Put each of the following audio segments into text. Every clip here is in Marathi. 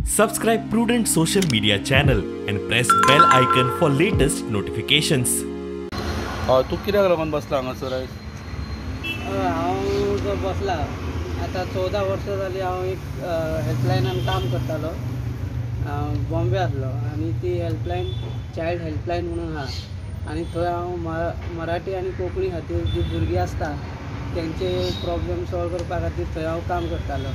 Subscribe Prudent social media channel and press bell icon for latest notifications. तू कित्याक लागून बसला हांगासर आयज? हांव जो बसला आता 14 वर्सां जालीं हांव एक हेल्पलायनान काम करतालो बॉम्बे आसलो आनी ती हेल्पलायन चायल्ड हेल्पलायन म्हणून आहा आनी थंय हांव मराठी आनी कोंकणी खातीर जी भुरगीं आसता तेंचे प्रॉब्लेम सॉल्व करपा खातीर थंय हांव काम करतालो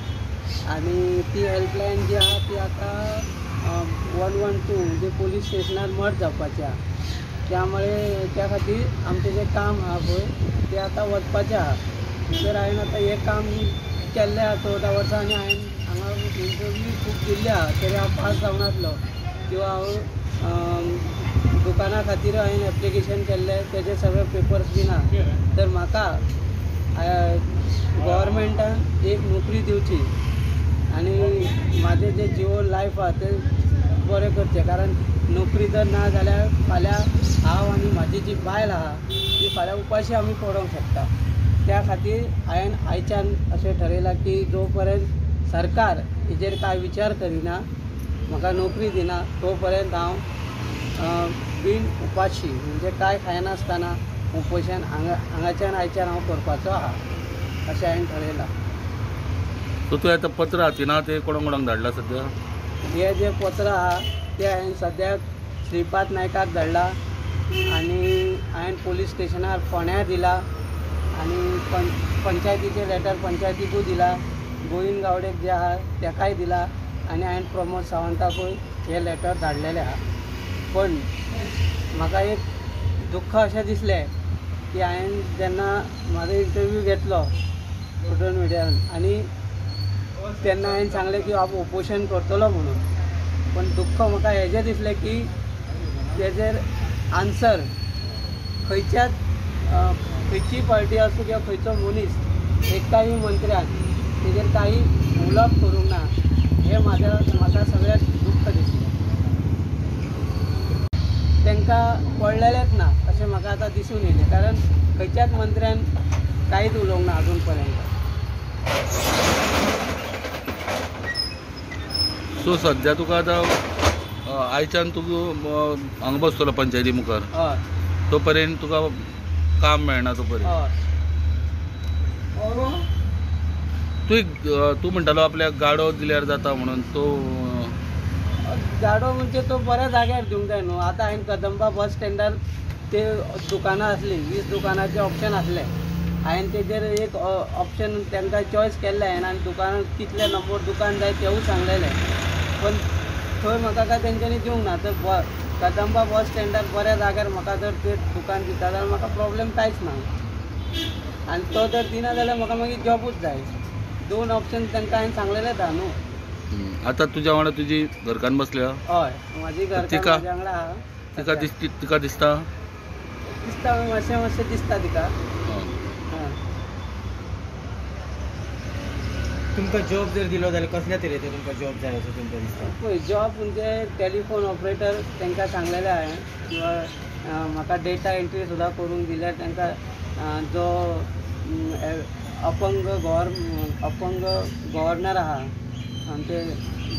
आनी ती हेल्पलायन जी आहा ती आतां 112 म्हणजे पोलीस स्टेशनार मर्ज जावपाची आहा त्यामुळे त्या खातीर आमचें जें काम आहा पळय तें आतां वचपाचें आहा तर हांवें आतां हें काम केल्लें आहा 14 वर्सां आनी हांवें हांगा इंटरव्यू खूब दिल्ले आहा तरी हांव पास जावनासलो किंवा हांव दुकाना खातीर हांवें एप्लिकेशन केल्लें तेजे सगळे पेपर्स बीन आहा तर म्हाका गव्हर्मेंटान एक नोकरी दिवची आनी म्हाजें जें जियो लायफ आहा तें बरें करचें कारण नोकरी जर ना जाल्यार फाल्यां हांव आनी म्हाजी जी बायल आहा ती फाल्यां उपाशी आमी पडोंक शकता त्या खातीर हांवें आयच्यान अशें ठरयलां की जो पर्यंत सरकार हेजेर कांय विचार करिना म्हाका नोकरी दिना तो पर्यंत हांव बीन उपाशी म्हणजे कांय खायनासतना उपोशण हांगाच्यान आयच्यान हांव करपाचो आहा अशें हांवें ठरयलां. सो तुवें आतां पत्र हातीन आहा तें कोणाक कोणाक धाडलां सद्या? हें जें पत्र आहा तें हांवें सद्याक श्रीपाद नायकाक धाडलां आनी हांवें पोलीस स्टेशनार फोंड्या दिलां आनी पंचायतीचें लेटर पंचायतीकूय दिलां गोविंद गावडेक जें आहा तेकाय दिलां आनी हांवें प्रमोद सावंताकूय हें लेटर धाडलेलें आहा पण म्हाका एक दुख्ख अशें दिसलें की हांवें जेन्ना म्हाजो इंटरव्यू घेतलो प्रुडंट मिडियान आनी तेन्ना हांवें सांगलें की हांव उपोशण करतलो म्हणून पण दुख्ख म्हाका हेजें दिसलें की तेजेर आन्सर खंयची पार्टी आसूं किंवा खंयचो मनीस एकाय मंत्र्यान तेजेर काही उलोवप करूंक ना हें म्हाका सगळ्यात दुख्ख दिसलें. तांकां पडलेलेंच ना अशें म्हाका आतां दिसून येयलें कारण खंयच्याच मंत्र्यान कांयच उलोवंक ना अजून पर्यंत. सो सद्या तुका आतां आयच्यान तूं हांगा बसतलो पंचायती मुखार हय तो पर्यंत तुका काम मेळना तो पर्यंत तूं म्हणटालो आपल्याक गाडो दिल्यार जाता म्हणून तो गाडो म्हणजे तो बऱ्या जाग्यार दिवंक जाय न्हू आतां हांवें कदंबा बस स्टँडार ते दुकानां आसलीं 20 दुकानाचे ऑप्शन आसले हांवें तेजेर एक ऑप्शन तांकां चॉयस केल्लें हांवें आनी दुकानार कितले नंबर दुकान जाय तेवूय सांगलेलें पण थंय म्हाका काय तेंच्यांनी दिवंक ना तर कदंबा बस स्टँडार बऱ्या जाग्यार म्हाका जर ते दुकान दिता जाल्यार म्हाका प्रॉब्लेम कांयच ना आनी तो जर दिना जाल्यार म्हाका मागीर जॉबूच जाय 2 ऑप्शन तांकां हांवें सांगलेलेच आहा न्हू. आतां तुज्या वांगडा तुजी घरकान्न बसल्या? हय म्हाजी घरकान्न म्हाज्या वांगडा आहा. तिका दिसता मातशें दिसता तिका. तुमकां जॉब जर दिलो जाल्यार कसल्या तरेचो तुमकां जॉब जाय असो तुमकां दिसता? पळय जॉब म्हणजे टेलिफोन ऑपरेटर तांकां सांगलेलें हांवें किंवा म्हाका डेटा एंट्री सुद्दां करून दिल्यार तांकां जो अपंग गव्हर्नर आहा आमचे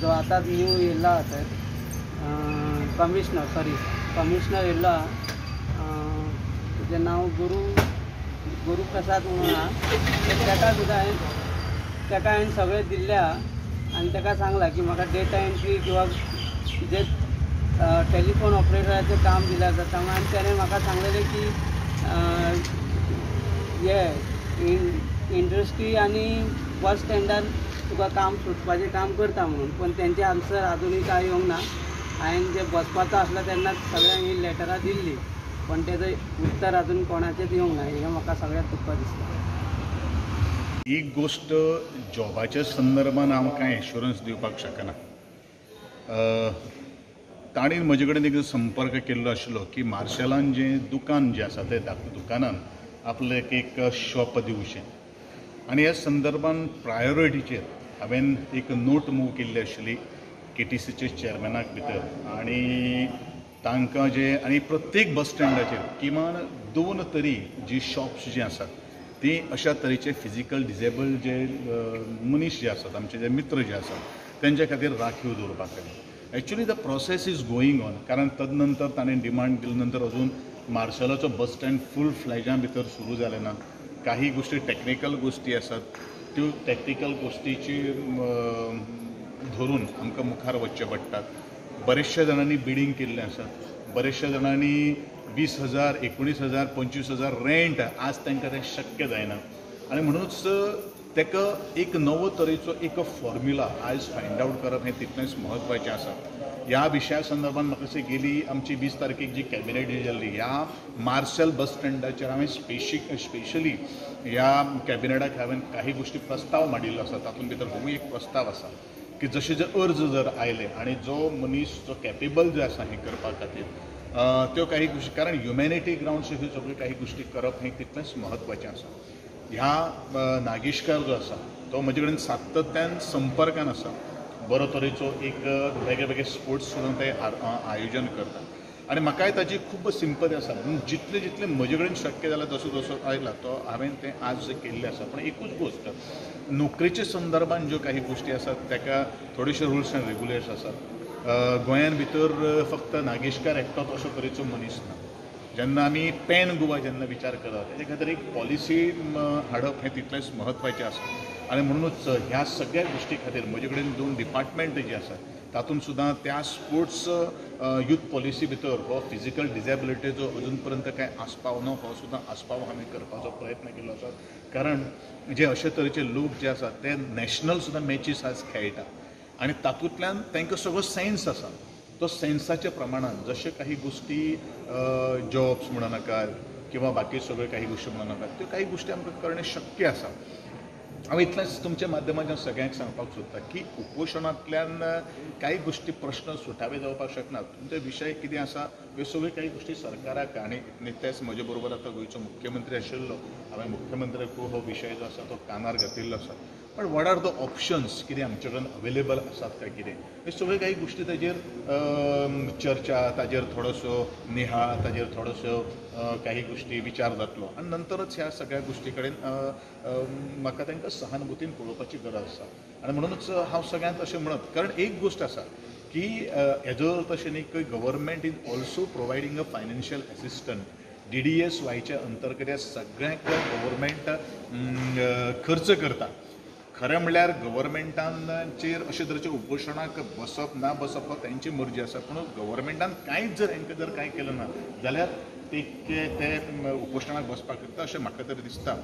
जो आतां न्यू येयल्लो आहा थंय कमिशनर येयल्लो आहा तेजें नांव गुरू प्रसाद म्हणून आहा ताका सुद्दां हांवें सगळें दिल्लें आहा आनी ताका सांगलां की म्हाका डेटा एंट्री किंवा जे टेलिफोन ऑपरेटराचें काम दिल्यार जाता आनी ताणें म्हाका सांगलेलें की इंडस्ट्री आनी बस स्टँडार तुका काम सुटपाचें काम करता म्हणून पण तेंचे आन्सर आजुनूय कांय येवंक ना. हांवें जे बसपाचो आसलो तेन्ना सगळ्यांक ही लेटरां दिल्लीं पण तेजो उत्तर आजून कोणाचेंच येवंक ना हें म्हाका सगळ्यात दुख्ख दिसता. ही गोष्ट जॉबाच्या संदर्भान हांव कांय एश्युरन्स दिवपाक शकना. ताणें म्हजे कडेन एक संपर्क केल्लो आशिल्लो की मार्शेलान जें दुकान जें आसा त्या दुकानान आपल्याक एक शॉप दिवचें आनी ह्या संदर्भान प्रायोरिटीचेर हांवें एक नोट मूव केल्ली आशिल्ली KTCचे चेअरमॅनाक भितर आनी तांकां जे आनी प्रत्येक बस स्टँडाचेर किमान 2 तरी जी शॉप्स जी आसात ती अशा तरेचे फिजिकल डिजेबल्ड जे मनीस जे आसात आमचे जे मित्र जे आसात तेंच्या खातीर राखीव दवरपा खातीर actually the process is going on. कारण तदनंतर ताणें डिमांड दिले नंतर अजून मार्शलाचो बस स्टँड फूल फ्लॅजा भितर सुरू जाले ना. काही गोष्टी टॅक्निकल गोष्टी आसात त्यो टॅक्निकल गोष्टीची धरून आमकां मुखार वचचें पडटात. बरेचशा जाणांनी बिडींग केल्लें आसा. बरेचशा जाणांनी 20,000, 19,000, 25,000 रेंट आज तांकां तें शक्य जायना. आनी म्हणूनच ताका एक नवो तरेचो एक फॉर्म्युला आयज फायंड आवट करप हें तितलेंच म्हत्वाचें आसा. ह्या विशया संदर्भात म्हाका दिसता गेली आमची 20 तारखेक जी कॅबिनेट जाल्ली ह्या मार्शल बस स्टँडाचेर हांवें स्पेशली ह्या कॅबिनेटाक हांवें काही गोष्टी प्रस्ताव मांडिल्लो आसा. तातूंत भितर हो एक प्रस्ताव आसा की जशे जे अर्ज जर आयले आनी जो मनीस जो कॅपेबल जो आसा हें करपा खातीर त्यो काही गोष्टी कारण ह्युमॅनिटी ग्रावंड्स ह्यो सगळ्यो काही गोष्टी करप हें तितलेंच म्हत्वाचें आसा. ह्या नागेशकार जो आसा तो म्हजे कडेन सातत्यान संपर्कान आसा. बरो तरेचो एक वेगळे वेगळे स्पोर्ट्स सुद्दां ते आयोजन करता आनी म्हाकाय ताची खूब सिंपती आसा. म्हणून जितले जितले म्हजे कडेन शक्य जालां जसो जसो आयला तो हांवें तें आज केल्लें आसा. पूण एकूच गोश्ट नोकरेच्या संदर्भात ज्यो काही गोष्टी आसात ताका थोडेशे रुल्स एंड रेग्युलेशन्स आसात. गोंयान भितर फक्त नागेशकार एकटोच अशो तरेचो मनीस ना. जेन्ना आमी पॅन गोवा जेन्ना विचार करता तेजे खातीर एक पॉलिसी हाडप हें तितलेंच म्हत्वाचें आसा. आनी म्हणूनच ह्या सगळ्या गोष्टी खातीर म्हजे कडेन 2 डिपार्टमेंट जी आसात तातूंत सुद्दां त्या स्पोर्ट्स यूथ पॉलिसी भितर हो फिजिकल डिजेबिलिटीचो अजून पर्यंत काय आस्पाव न्हय हो सुद्दां आस्पाव आमी करपाचो प्रयत्न केल्लो आसा. कारण जे अशे तरेचे लोक जे आसात ते नॅशनल सुद्दां मॅचीस आज खेळटा आनी तातूंतल्यान तांकां सगळो सेन्स आसा. तो सेन्साच्या प्रमाणान जशे काही गोष्टी जॉब्स म्हणू नाका किंवा बाकी सगळ्यो काही गोष्टी म्हणू नाका त्यो काही गोष्टी आमकां करणें शक्य आसा. हांव इतलेंच तुमच्या माध्यमांतल्यान सगळ्यांक सांगपाक सोदता की उपोशणांतल्यान काही गोष्टी प्रश्न सुटावे जावपाक शकनात. तुमचे विशय कितें आसा ह्यो सगळ्यो काही गोष्टी सरकाराक आनी तेच म्हजे बरोबर आतां गोंयचो मुख्यमंत्री आशिल्लो हांवें मुख्यमंत्र्याक हो विशय जो आसा तो कानार घातिल्लो आसा. पण वॉट आर द ऑप्शन्स कितें आमचे कडेन अवेलेबल आसात काय कितें हे सगळ्यो काही गोष्टी ताजेर चर्चा ताजेर थोडोसो निहाळ ताजेर थोडोसो काही गोष्टी विचार जातलो आनी नंतरच ह्या सगळ्या गोष्टी कडेन म्हाका तांकां सहानुभुतीन पळोवपाची गरज आसा. आनी म्हणूनच हांव सगळ्यांत अशें म्हणत कारण एक गोश्ट आसा की हेजो तशें न्ही की government is also providing a financial assistant DDSYच्या अंतर्गत ह्या सगळ्यांक गव्हर्मेंट खर्च करता. खरें म्हणल्यार गव्हर्मेंटाचेर अशे तरेचे उपोशणाक बसप ना बसप हो तांची मर्जी आसा. पूण गव्हर्मेंटान कांयच जर हांकां जर कांय केलें ना जाल्यार ते उपोशणाक बसपाक करता अशें म्हाका तरी दिसता.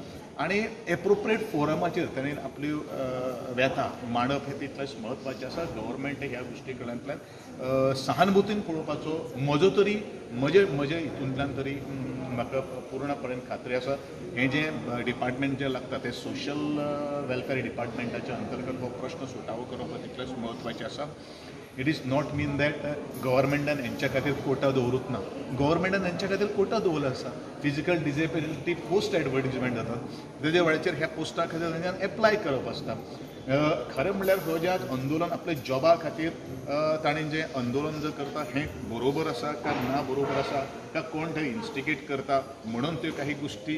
आनी एप्रोप्रिएट फोरमाचेर ताणें आपली व्यथा मांडप हें तितलेंच म्हत्वाचें आसा. गव्हर्मेंट ह्या गोश्टी कडल्यान सहानुभुतीन पळोवपाचो म्हजे हितूंतल्यान तरी म्हाका पूर्णपणे खात्री आसा. हें जें डिपार्टमेंट जें लागता तें सोशल वेलफेअर डिपार्टमेंटाच्या अंतर्गत हो प्रश्न सुटावो करप हो तितलेंच म्हत्वाचें आसा. It is not mean that गव्हर्मेंटान हेंच्या खातीर कोटा दवरूच ना. गव्हर्मेंटान हेंच्या खातीर कोटा दवरलो आसा. फिजिकल डिजेबिलिटी पोस्ट एडवर्टिजमेंट जातात तेजे वेळाचेर ह्या पोस्टा खातीर तांच्यान एप्लाय करप आसता. खरें म्हणल्यार हो जे आंदोलन आपल्या जॉबा खातीर ताणें जें आंदोलन जर करता हें बरोबर आसा काय ना बरोबर आसा काय कोण थंय इन्स्टिगेट करता म्हणून त्यो काही गोष्टी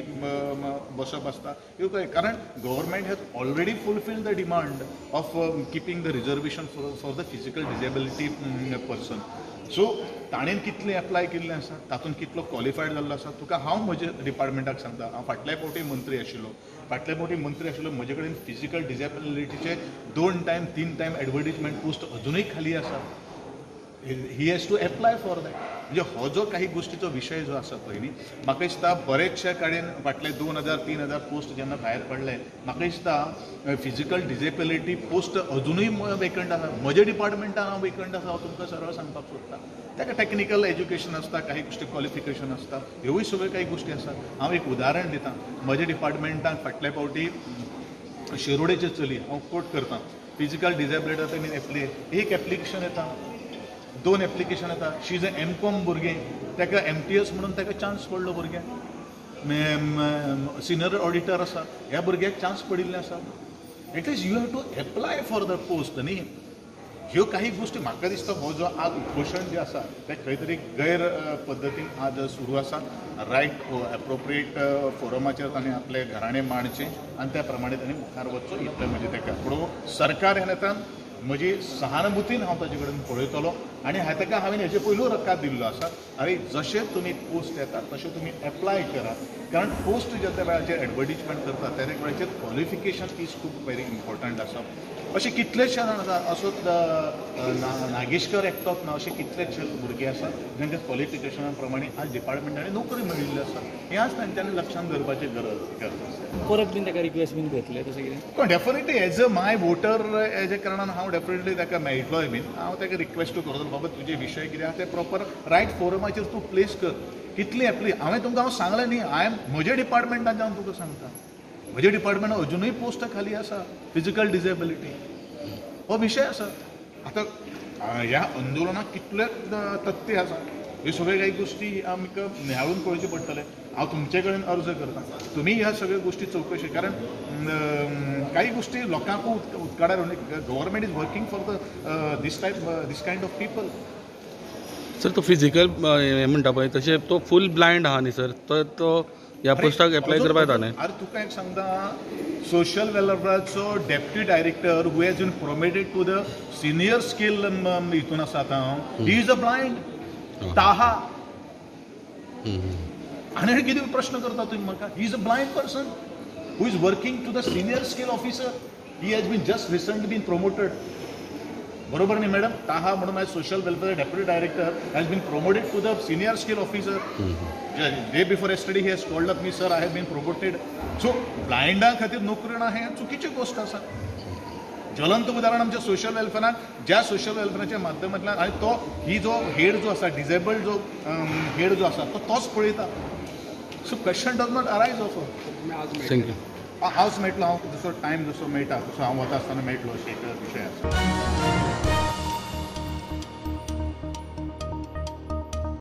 बसप आसता ह्यो काय कारण government has already fulfil the demand of keeping the reservation for the physical disability person. So ताणें कितलें एप्लाय केल्लें आसा तातूंत कितलो क्वॉलिफायड जाल्लो आसा तुका हांव म्हज्या डिपार्टमेंटाक सांगता. हांव फाटल्या फावटी मंत्री आशिल्लो म्हजे कडेन फिजिकल डिजेबिलिटीचे 2 टायम 3 टायम एडवर्टिजमेंट पोस्ट अजुनूय खाली आसा. He has to apply for that. म्हणजे हो जो काही गोष्टीचो विशय जो आसा पळय न्ही म्हाका दिसता बरेचशे कडेन फाटले 2,000-3,000 पोस्ट जेन्ना भायर पडले म्हाका दिसता फिजिकल डिजेबिलिटी पोस्ट अजुनूय वेकंट आसा. म्हज्या डिपार्टमेंटान हांव वेकंट आसा हांव तुमकां सरळ सांगपाक सोदता. ताका टॅक्निकल एज्युकेशन आसता काही गोष्टी क्वॉलिफिकेशन आसता ह्योय सगळ्यो काही गोष्टी आसा. हांव एक उदाहरण दितां. म्हज्या डिपार्टमेंटान फाटल्या फावटी शिरोडेचे चली हांव कोट करतां फिजिकल डिजेबिलिटी एक एप्लिकेशन येता 2 एप्लिकेशन येता. शी इज अ MCOM भुरगें ताका MTS म्हणून ताका चान्स पडलो भुरग्याक. सिनियर ऑडिटर आसा ह्या भुरग्याक चान्स पडिल्ले आसा. At least you have to apply for the post न्ही. ह्यो काही गोष्टी म्हाका दिसता हो जो आज उपोशण जें आसा तें खंय तरी गैर पद्दतीन आज सुरू आसा. रायट एप्रोप्रिएट फोरमाचेर ताणें आपले घराणें मांडचें आनी त्या प्रमाणे ताणें मुखार वचचो इतलें म्हणजे ताका. पूण सरकार हें येता म्हजी सहानुभुतीन हांव ताजे कडेन पळयतलो आनी ताका हांवें हेजे पयलू रकाद दिल्लो आसा अरे जशे तुमी पोस्ट येतात तशे तुमी एप्लाय करात कारण पोस्ट ज्या त्या वेळाचेर एडवर्टिजमेंट करतात त्या वेळाचेर क्वॉलिफिकेशन इज खूब व्हेरी इम्पॉर्टंट आसा अशे कितलेशे जाण आसा असो नागेशकर एकटोच ना अशे कितलेशे भुरगे आसात जांकां क्वॉलिफिकेशना प्रमाणे आज डिपार्टमेंटांनी नोकरी मेळिल्ली आसा हें आज तांच्यांनी लक्षांत धरपाची गरज आसा परत बीन ताका रिक्वेस्ट बीन घेतले तशें कितें definitely as a my voter हेजे कारणान हांव डेफिनेटली ताका मेळटलोय बीन हांव ताका रिक्वेस्ट करतलो बाबा तुजे विशय कितें आसा ते प्रॉपर रायट फोरमाचेर तूं प्लेस कर कितली एप्ली हांवें तुमकां हांव सांगलें न्ही म्हज्या डिपार्टमेंटान हांव तुका सांगता म्हज्या डिपार्टमेंटान अजुनूय पोस्ट खाली आसा फिजिकल डिसेबिलिटी हो विशय आसा आतां ह्या आंदोलनाक कितले तथ्य आसा ह्यो सगळ्यो काही गोश्टी आमकां निहाळून पळोवचे पडटले हांव तुमचे कडेन अर्ज करता तुमी ह्या सगळ्यो गोश्टी चवकशी कारण काही गोश्टी लोकांकूय उदकाडार government is working for the this kind of people sir तो फिजिकल हें म्हणटा पळय तशें तो फूल ब्लायंड आहा न्ही सर तो ह्या पोस्टाक एप्लाय करपा येता न्ही अरे तुका एक सांगता सोशल वेलफेअराचो deputy director who has been promoted to the senior scale हितून आसा आतां ही इज अ ब्लायंड ताहा आनी कितें प्रश्न करता तुमी म्हाका he is a blind person who is working to the senior scale officer he has been just recently been promoted बरोबर न्ही मॅडम ताहा म्हणून माझे social welfare deputy director has been promoted to the senior scale officer day before yesterday he has told me sir I have been promoted so ब्लायंडा खातीर नोकरी ना हें चुकीची गोष्ट आसा ज्वलंत उदाहरण आमच्या सोशल वेलफेअरान ज्या सोशल वेलफेअराच्या माध्यमांतल्यान आनी तो ही जो हेड जो आसा डिसेबल्ड जो हेड जो आसा तो तोच पळयता so question does not arise of thank you हावस मेळटलो हांव जसो टायम जसो मेळटा तसो हांव वता आसतना मेळटलो अशें एक विशय आसा